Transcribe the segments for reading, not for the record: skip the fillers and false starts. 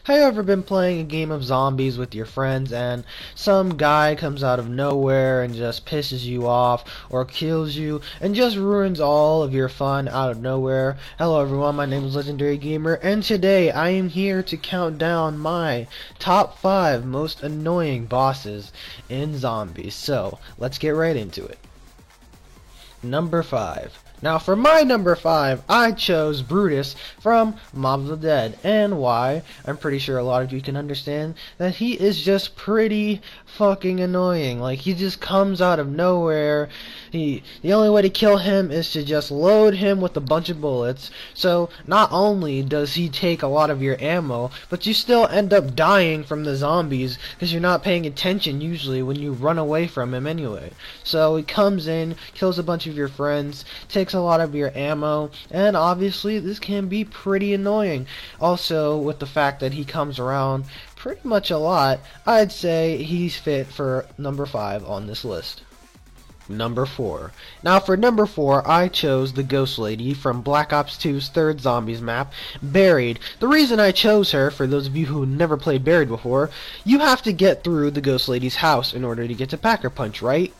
Have you ever been playing a game of zombies with your friends and some guy comes out of nowhere and just pisses you off or kills you and just ruins all of your fun out of nowhere? Hello everyone, my name is Legendary Gamer and today I am here to count down my top 5 most annoying bosses in zombies. So, let's get right into it. Number 5. Now for my number 5, I chose Brutus from Mob of the Dead. And why? I'm pretty sure a lot of you can understand that he is just pretty fucking annoying. Like, he just comes out of nowhere. The only way to kill him is to just load him with a bunch of bullets. So not only does he take a lot of your ammo, but you still end up dying from the zombies because you're not paying attention usually when you run away from him anyway. So he comes in, kills a bunch of your friends, takes a lot of your ammo, and obviously this can be pretty annoying. Also, with the fact that he comes around pretty much a lot, I'd say he's fit for number 5 on this list. Number 4. Now for number 4, I chose the Ghost Lady from Black Ops 2's third zombies map, Buried. The reason I chose her, for those of you who never played Buried before, you have to get through the Ghost Lady's house in order to get to Packer Punch, right?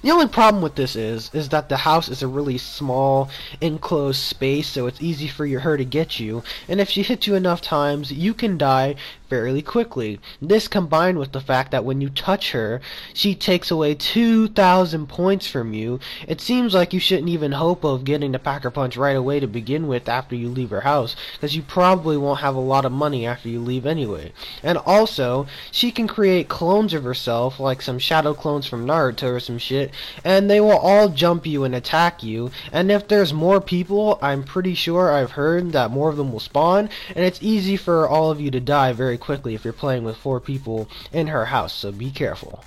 The only problem with this is that the house is a really small, enclosed space, so it's easy for her to get you, and if she hits you enough times, you can die fairly quickly. This combined with the fact that when you touch her, she takes away 2,000 points from you, it seems like you shouldn't even hope of getting the Packer Punch right away to begin with after you leave her house, because you probably won't have a lot of money after you leave anyway. And also, she can create clones of herself, like some shadow clones from Naruto or some shit, and they will all jump you and attack you, and if there's more people, I'm pretty sure I've heard that more of them will spawn, and it's easy for all of you to die very quickly if you're playing with 4 people in her house, so be careful.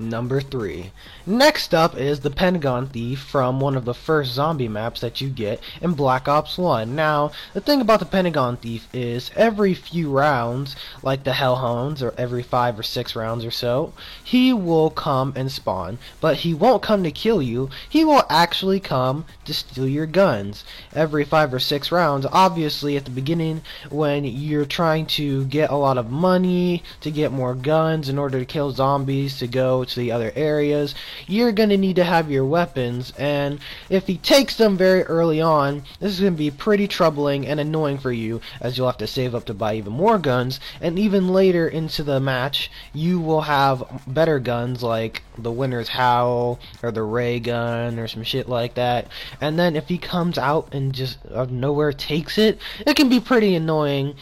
Number 3. Next up is the Pentagon Thief from one of the first zombie maps that you get in Black Ops 1. Now, the thing about the Pentagon Thief is every few rounds, like the Hellhounds, or every 5 or 6 rounds or so, he will come and spawn, but he won't come to kill you, he will actually come to steal your guns. Every 5 or 6 rounds, obviously at the beginning when you're trying to get a lot of money, to get more guns in order to kill zombies, to go to the other areas, you're going to need to have your weapons, and if he takes them very early on, this is going to be pretty troubling and annoying for you, as you'll have to save up to buy even more guns, and even later into the match you will have better guns like the Winter's Howl or the ray gun or some shit like that, and then if he comes out and just out of nowhere takes it, it can be pretty annoying,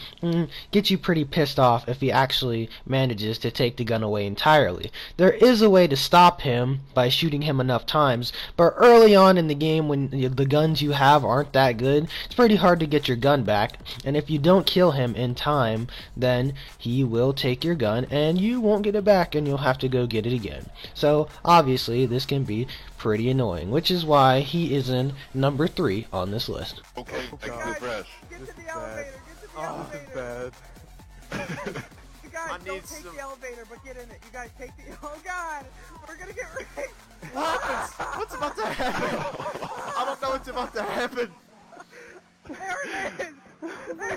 get you pretty pissed off if he actually manages to take the gun away entirely. There is a way to stop him by shooting him enough times, but early on in the game when the guns you have aren't that good, it's pretty hard to get your gun back, and if you don't kill him in time, then he will take your gun and you won't get it back and you'll have to go get it again. So obviously this can be pretty annoying, which is why he is in number 3 on this list. Okay, Guys, fresh. get to the elevator, get to the elevator. Bad. You guys, I don't need take some- the elevator, but get in it. You guys take the, oh god, we're gonna get raped. What happens? What's about to happen? I don't know what's about to happen. There it is.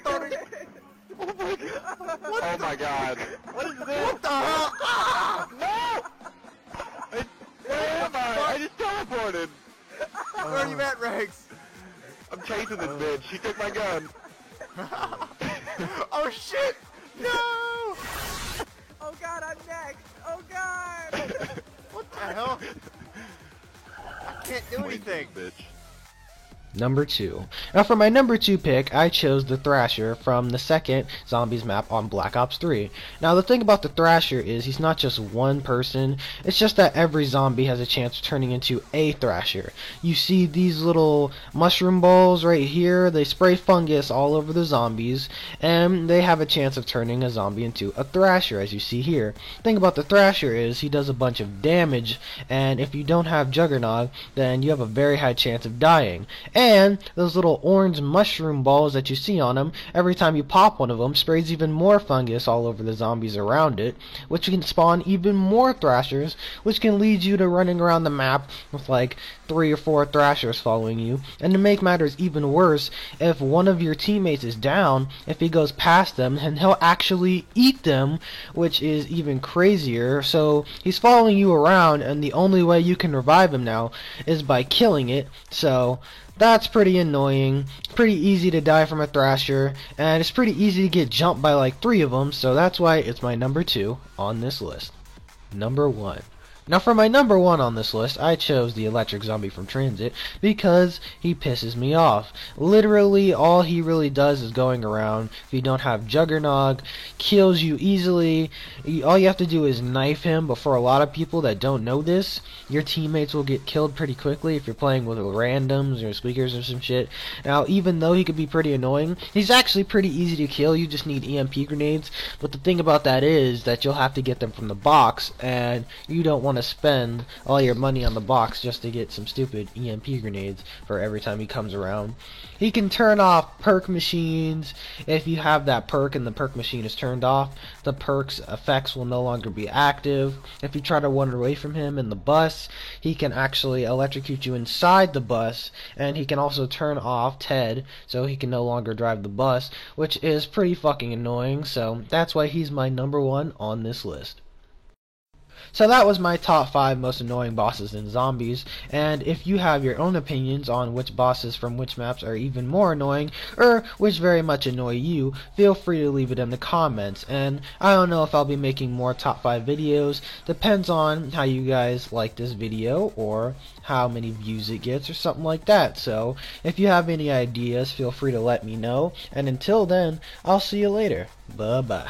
thought There it is. Oh my god. What is this? What the hell? Ah! No! Where am I? I just teleported. Where are you at, Rex? I'm chasing this bitch. She took my gun. Oh shit! No! Oh god, I'm next. Oh god. What the hell? I can't do anything. Bitch. Number 2. Now for my number 2 pick, I chose the Thrasher from the second Zombies map on Black Ops 3. Now the thing about the Thrasher is he's not just one person, it's just that every zombie has a chance of turning into a Thrasher. You see these little mushroom balls right here, they spray fungus all over the zombies, and they have a chance of turning a zombie into a Thrasher, as you see here. The thing about the Thrasher is he does a bunch of damage, and if you don't have Juggernog, then you have a very high chance of dying. And those little orange mushroom balls that you see on them, every time you pop one of them, sprays even more fungus all over the zombies around it, which can spawn even more thrashers, which can lead you to running around the map with like 3 or 4 thrashers following you. And to make matters even worse, if one of your teammates is down, if he goes past them, and he'll actually eat them, which is even crazier. So he's following you around, and the only way you can revive him now is by killing it. So that's pretty annoying. Pretty easy to die from a thrasher, and it's pretty easy to get jumped by like 3 of them, so that's why it's my number 2 on this list. Number 1. Now for my number 1 on this list, I chose the electric zombie from TranZit because he pisses me off. Literally, all he really does is going around. If you don't have Juggernog, kills you easily. All you have to do is knife him, but for a lot of people that don't know this, your teammates will get killed pretty quickly if you're playing with randoms or squeakers or some shit. Now, even though he could be pretty annoying, he's actually pretty easy to kill. You just need EMP grenades, but the thing about that is that you'll have to get them from the box, and you don't want to spend all your money on the box just to get some stupid EMP grenades for every time he comes around. He can turn off perk machines. If you have that perk and the perk machine is turned off, the perk's effects will no longer be active. If you try to run away from him in the bus, he can actually electrocute you inside the bus, and he can also turn off Ted, so he can no longer drive the bus, which is pretty fucking annoying. So that's why he's my number 1 on this list. So that was my top 5 most annoying bosses in Zombies, and if you have your own opinions on which bosses from which maps are even more annoying, or which very much annoy you, feel free to leave it in the comments. And I don't know if I'll be making more top 5 videos, depends on how you guys like this video, or how many views it gets, or something like that. So if you have any ideas, feel free to let me know, and until then, I'll see you later. Bye bye.